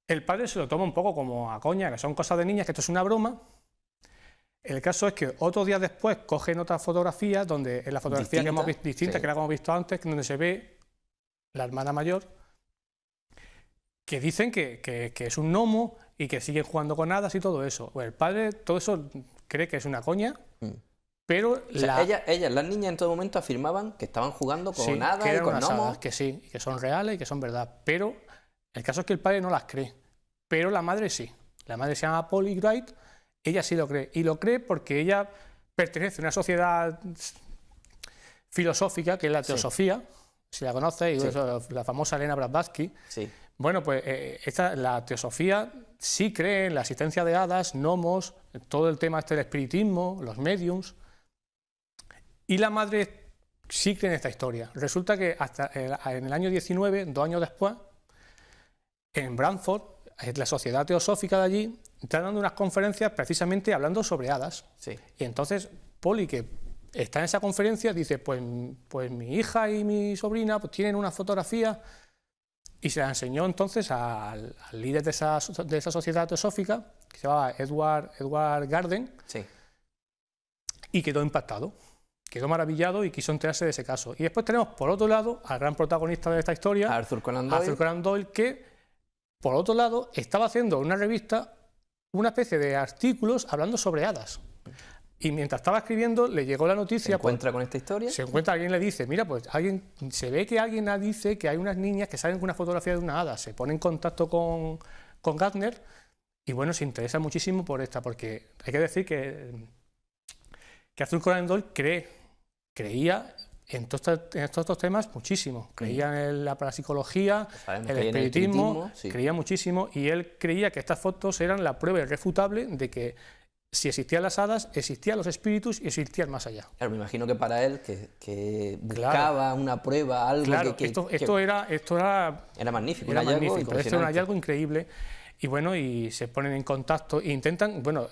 El padre se lo toma un poco como a coña, que son cosas de niñas, que esto es una broma. El caso es que otros días después cogen otras fotografías, donde en la fotografía que hemos visto, distinta, sí. Que la hemos visto antes, donde se ve la hermana mayor, que dicen que es un gnomo y que siguen jugando con hadas y todo eso. Pues el padre todo eso cree que es una coña, pero o sea, ellas, las niñas en todo momento afirmaban que estaban jugando con hadas y con gnomos. Hadas, que sí, que son reales y que son verdad. Pero el caso es que el padre no las cree, pero la madre sí. La madre se llama Polly Wright. Ella sí lo cree, y lo cree porque ella pertenece a una sociedad filosófica que es la teosofía, sí. Si la conoces, sí. La famosa Elena Blavatsky. Sí. Bueno, pues la teosofía sí cree en la existencia de hadas, gnomos, todo el tema del espiritismo, los mediums, y la madre sí cree en esta historia. Resulta que hasta en el año 19, 2 años después, en Bradford, la sociedad teosófica de allí está dando unas conferencias precisamente hablando sobre hadas. Sí. Y entonces Polly, que está en esa conferencia, dice, pues mi hija y mi sobrina pues tienen una fotografía, y se la enseñó entonces al líder de esa sociedad teosófica, que se llamaba Edward Garden, sí. Y quedó impactado, quedó maravillado y quiso enterarse de ese caso. Y después tenemos por otro lado al gran protagonista de esta historia, Arthur Conan Doyle, que por otro lado estaba haciendo una revista, una especie de artículos hablando sobre hadas. Y mientras estaba escribiendo le llegó la noticia... ¿Se encuentra con esta historia? Se encuentra, alguien le dice, mira, pues se ve que alguien dice que hay unas niñas que salen con una fotografía de una hada. Se pone en contacto con con Gardner, y bueno, se interesa muchísimo por esta, porque hay que decir que Arthur Conan Doyle creía en todos estos temas muchísimo. Creía en la parapsicología, el espiritismo, sí. Creía muchísimo, y él creía que estas fotos eran la prueba irrefutable de que si existían las hadas, existían los espíritus y existían más allá. Claro, me imagino que para él, que buscaba una prueba, algo claro, esto era magnífico, era magnífico, esto era un hallazgo increíble. Y bueno, y se ponen en contacto e intentan, bueno,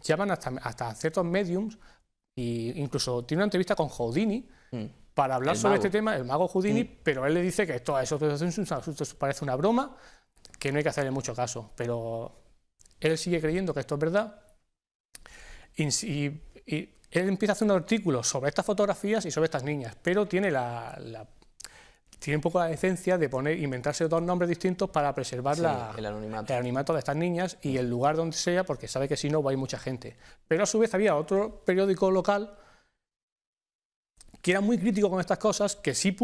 llaman hasta ciertos mediums, e incluso tiene una entrevista con Houdini para hablar sobre este tema, el mago Houdini, pero él le dice que toda esa operación parece una broma, que no hay que hacerle mucho caso, pero él sigue creyendo que esto es verdad. Y él empieza a hacer un artículo sobre estas fotografías y sobre estas niñas, pero tiene tiene un poco la decencia de inventarse dos nombres distintos para preservar el anonimato de estas niñas y el lugar donde sea, porque sabe que si no va a ir mucha gente. Pero a su vez había otro periódico local que era muy crítico con estas cosas, que sí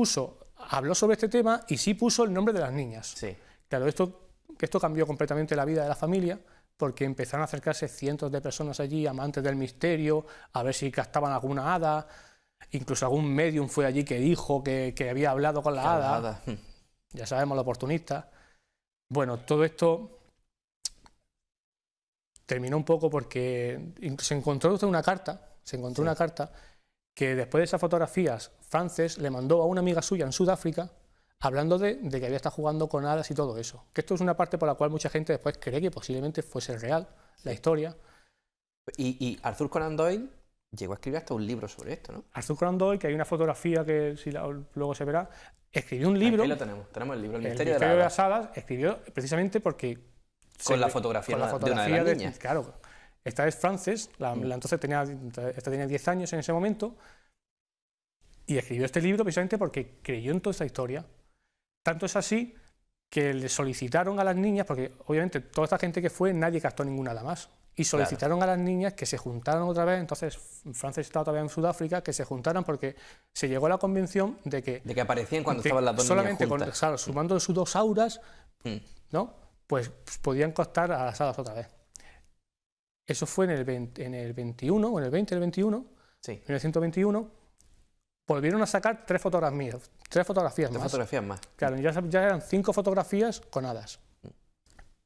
habló sobre este tema y sí puso el nombre de las niñas. Sí. Claro, esto cambió completamente la vida de la familia, porque empezaron a acercarse cientos de personas allí, amantes del misterio, a ver si captaban alguna hada. Incluso algún medium fue allí que dijo que había hablado con la hada. Ya sabemos, lo oportunista. Bueno, todo esto terminó un poco porque se encontró una carta que después de esas fotografías, Frances le mandó a una amiga suya en Sudáfrica hablando de que había estado jugando con hadas y todo eso. Que esto es una parte por la cual mucha gente después cree que posiblemente fuese real la historia. Y Arthur Conan Doyle llegó a escribir hasta un libro sobre esto, ¿no? Arthur Conan Doyle, que hay una fotografía que luego se verá, escribió un libro. Aquí lo tenemos el libro, El misterio de las hadas, escribió precisamente porque... Con la fotografía de una de las niñas. Claro, esta es Frances, entonces tenía 10 años en ese momento, y escribió este libro precisamente porque creyó en toda esta historia. Tanto es así que le solicitaron a las niñas, porque obviamente toda esta gente que fue, nadie captó ninguna hada más, y solicitaron a las niñas que se juntaran otra vez. Entonces Frances estaba todavía en Sudáfrica, que se juntaran porque se llegó a la convención de que aparecían cuando estaban las dos niñas juntas. Solamente sumando sus dos auras, ¿no? Pues podían captar a las hadas otra vez. Eso fue en el 21, o en el 20, el 21, sí. 1921, volvieron a sacar tres fotografías más. Claro, ya eran 5 fotografías con hadas.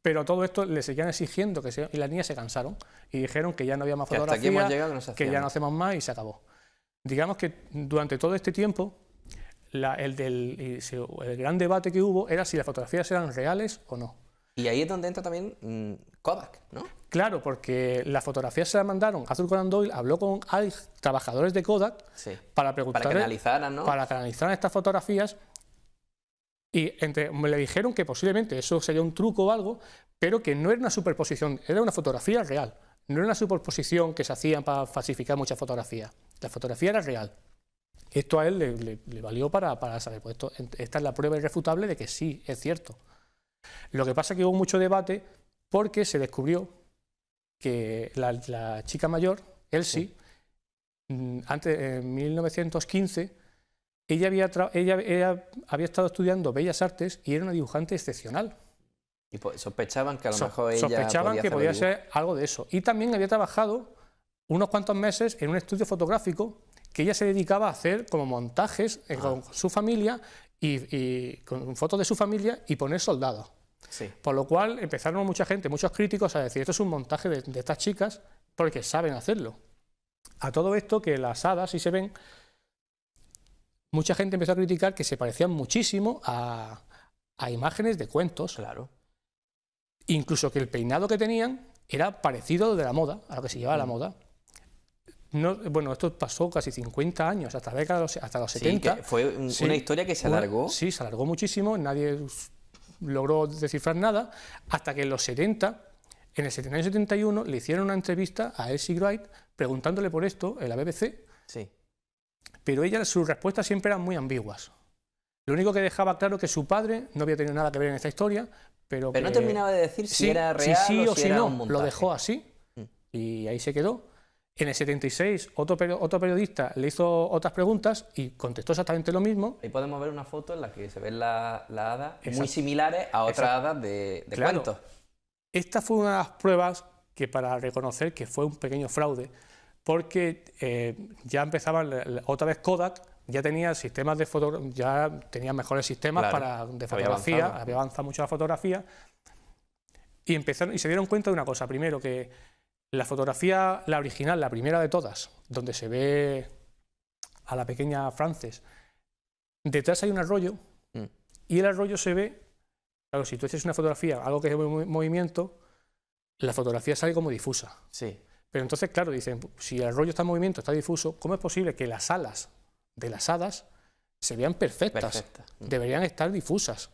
Pero todo esto le seguían exigiendo y las niñas se cansaron y dijeron que ya no había más fotografías, que ya no hacemos más y se acabó. Digamos que durante todo este tiempo el gran debate que hubo era si las fotografías eran reales o no. Y ahí es donde entra también Kodak, ¿no? Claro, porque las fotografías se las mandaron. Arthur Conan Doyle habló con trabajadores de Kodak para preguntarle, para que analizaran estas fotografías. Y le dijeron que posiblemente eso sería un truco o algo, pero que no era una superposición, era una fotografía real. No era una superposición que se hacían para falsificar muchas fotografías. La fotografía era real. Esto a él le valió para saber, pues esta es la prueba irrefutable de que sí, es cierto. Lo que pasa es que hubo mucho debate porque se descubrió que la chica mayor, Elsie, antes, en 1915, ella había estado estudiando Bellas Artes y era una dibujante excepcional. Y sospechaban que a lo mejor ella sospechaban que podía ser algo de eso. Y también había trabajado unos cuantos meses en un estudio fotográfico que ella se dedicaba a hacer como montajes con su familia y con fotos de su familia y poner soldados. Sí. Por lo cual empezaron mucha gente, muchos críticos a decir esto es un montaje de estas chicas porque saben hacerlo. A todo esto, que las hadas, si se ven, mucha gente empezó a criticar que se parecían muchísimo a imágenes de cuentos. Claro. Incluso que el peinado que tenían era parecido de la moda, a lo que se llevaba la moda. No, bueno, esto pasó casi 50 años, hasta los 70. Que fue una historia que se alargó. Sí, se alargó muchísimo, nadie logró descifrar nada, hasta que en los 70, en el 70 y 71, le hicieron una entrevista a Elsie Wright preguntándole por esto en la BBC. Sí. Pero sus respuestas siempre eran muy ambiguas. Lo único que dejaba claro que su padre no había tenido nada que ver en esta historia, pero no terminaba de decir si era real o si era un montaje. Lo dejó así y ahí se quedó. En el 76 otro periodista le hizo otras preguntas y contestó exactamente lo mismo. Ahí podemos ver una foto en la que se ven las hadas muy similares a otras hadas de cuentos. Esta fue una de las pruebas que para reconocer que fue un pequeño fraude, porque ya empezaban, otra vez Kodak ya tenía sistemas de ya tenía mejores sistemas de fotografía, había avanzado mucho la fotografía, y se dieron cuenta de una cosa. Primero, que la fotografía, la original, la primera de todas, donde se ve a la pequeña Frances, detrás hay un arroyo, y el arroyo se ve, claro, si tú haces una fotografía, algo que es movimiento, la fotografía sale como difusa. Sí. Pero entonces, claro, dicen, si el arroyo está en movimiento, está difuso, ¿cómo es posible que las alas de las hadas se vean perfectas? Deberían estar difusas.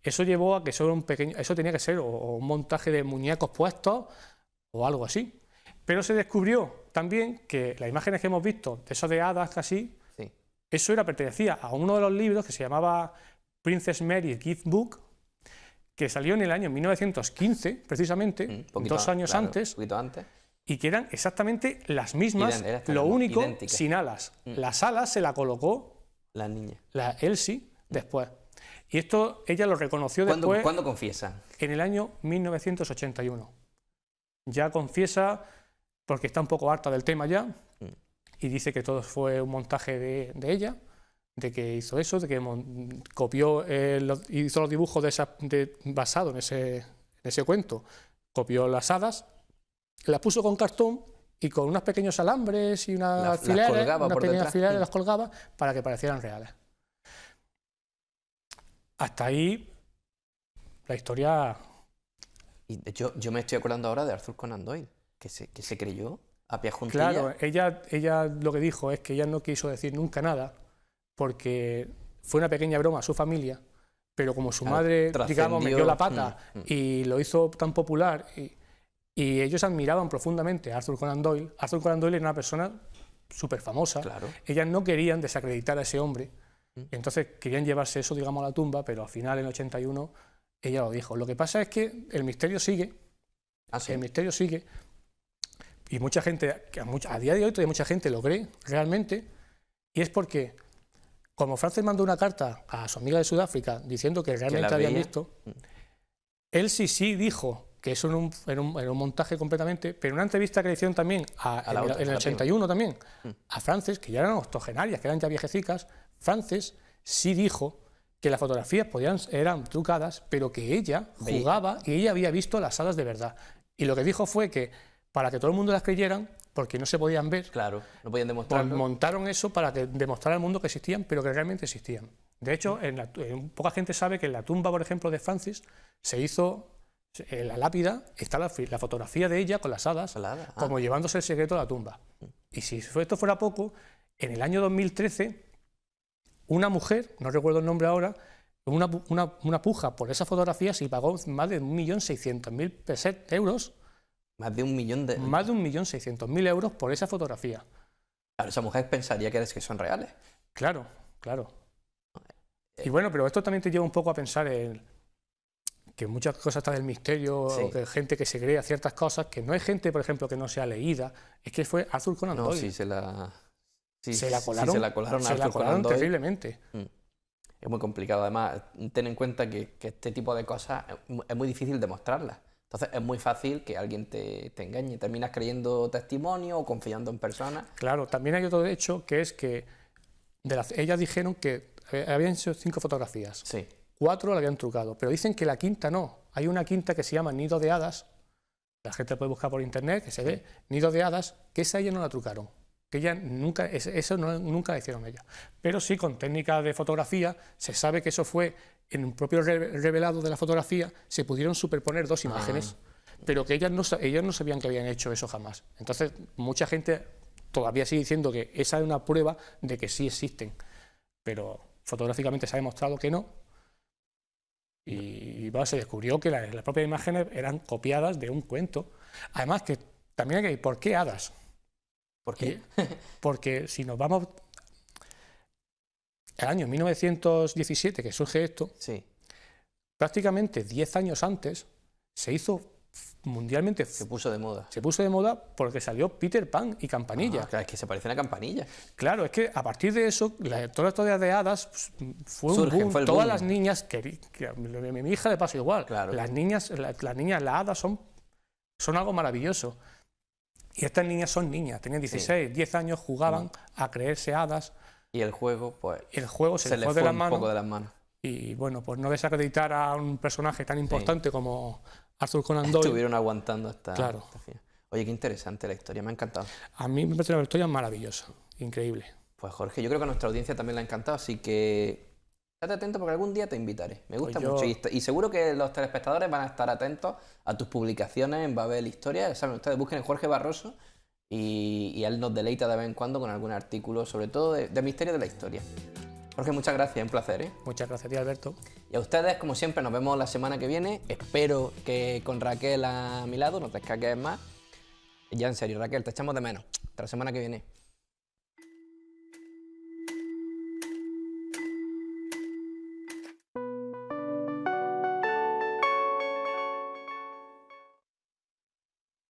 Eso llevó a que eso tenía que ser o un montaje de muñecos puestos o algo así. Pero se descubrió también que las imágenes que hemos visto, de eso de hadas casi, eso pertenecía a uno de los libros que se llamaba Princess Mary's Gift Book, que salió en el año 1915, precisamente, 2 años antes, y que eran exactamente las mismas, lo único, idénticas, sin alas. Las alas se las colocó la niña, la Elsie, después. Y esto ella lo reconoció después. ¿Cuándo confiesa? En el año 1981. Ya confiesa, porque está un poco harta del tema ya, y dice que todo fue un montaje de ella, de que hizo eso, de que copió, hizo los dibujos basado en ese cuento, copió las hadas, las puso con cartón y con unos pequeños alambres y unas pequeñas alfileres las colgaba para que parecieran reales. Hasta ahí la historia. Y de hecho, yo me estoy acordando ahora de Arthur Conan Doyle, que se creyó a pie juntilla. Claro, ella lo que dijo es que ella no quiso decir nunca nada, porque fue una pequeña broma a su familia, pero como su madre, digamos, metió la pata y lo hizo tan popular, y ellos admiraban profundamente a Arthur Conan Doyle. Arthur Conan Doyle era una persona súper famosa. Ellas no querían desacreditar a ese hombre, entonces querían llevarse eso, digamos, a la tumba, pero al final, en el 81, ella lo dijo. Lo que pasa es que el misterio sigue, el misterio sigue, y mucha gente, a día de hoy todavía mucha gente lo cree realmente, y es porque, como Frances mandó una carta a su amiga de Sudáfrica diciendo que realmente habían visto, él sí dijo que eso era un montaje completamente, pero en una entrevista que le hicieron también en el 81 también, a Frances, que ya eran octogenarias, que eran ya viejecicas, Frances sí dijo que las fotografías eran trucadas, pero que ella jugaba y ella había visto las hadas de verdad. Y lo que dijo fue que, para que todo el mundo las creyeran, porque no se podían ver, no podían demostrarlo, montaron eso para que demostrara al mundo que existían, pero que realmente existían. De hecho, poca gente sabe que en la tumba, por ejemplo, de Frances, se hizo, en la lápida, está la fotografía de ella con las hadas, como llevándose el secreto a la tumba. Y si esto fuera poco, en el año 2013, una mujer, no recuerdo el nombre ahora, una puja por esas fotografías y pagó más de 1.600.000 euros. Más de 1.000.000 Más de 1.600.000 euros por esa fotografía. Claro, esa mujer pensaría que son reales. Claro, claro. Y bueno, pero esto también te lleva un poco a pensar en que muchas cosas están del misterio, o que hay gente que se crea ciertas cosas, que no hay gente, por ejemplo, que no sea leída. Es que fue Arthur Conan Doyle. Sí, se la colaron terriblemente. Es muy complicado. Además, ten en cuenta que este tipo de cosas es muy difícil demostrarlas. Entonces es muy fácil que alguien te engañe. Terminas creyendo testimonio o confiando en personas. Claro, también hay otro hecho, que es que ellas dijeron que habían hecho 5 fotografías. 4 la habían trucado, pero dicen que la quinta no. Hay una quinta que se llama Nido de Hadas, la gente puede buscar por internet, que se ve, Nido de Hadas, que esa ellas no la trucaron. Que ella nunca la hicieron ella. Pero sí, con técnicas de fotografía, se sabe que eso fue, en un propio revelado de la fotografía, se pudieron superponer 2 imágenes, pero que ellas no sabían que habían hecho eso jamás. Entonces, mucha gente todavía sigue diciendo que esa es una prueba de que sí existen, pero fotográficamente se ha demostrado que no. Y se descubrió que las propias imágenes eran copiadas de un cuento. Además, que también hay que decir, ¿por qué hadas? ¿Por qué? Porque si nos vamos al año 1917, que surge esto, prácticamente 10 años antes se hizo mundialmente Se puso de moda. se puso de moda porque salió Peter Pan y Campanilla. Claro, es que se parecen a Campanilla. Claro, es que a partir de eso, toda la historia de hadas pues, fue un boom. Fue el Todas boom. las niñas, mi hija le pasa igual. Claro. Las niñas, las hadas son algo maravilloso. Y estas niñas son niñas, tenían 16, 10 años, jugaban a creerse hadas. Y el juego, pues, El juego se le fue fue de las un manos. poco de las manos. Y bueno, pues no desacreditar a un personaje tan importante como Arthur Conan Doyle. Estuvieron aguantando hasta Claro. final. Oye, qué interesante la historia, me ha encantado. A mí me parece una historia maravillosa, increíble. Pues Jorge, yo creo que a nuestra audiencia también le ha encantado, así que estate atento porque algún día te invitaré. Me gusta Pues yo- mucho y seguro que los telespectadores van a estar atentos a tus publicaciones en Babel Historia. Saben ustedes, busquen en Jorge Barroso y él nos deleita de vez en cuando con algún artículo, sobre todo de misterio de la historia. Jorge, muchas gracias, un placer, ¿eh? Muchas gracias a ti, Alberto. Y a ustedes, como siempre, nos vemos la semana que viene. Espero que con Raquel a mi lado no te escaques más. Ya en serio, Raquel, te echamos de menos. Hasta la semana que viene.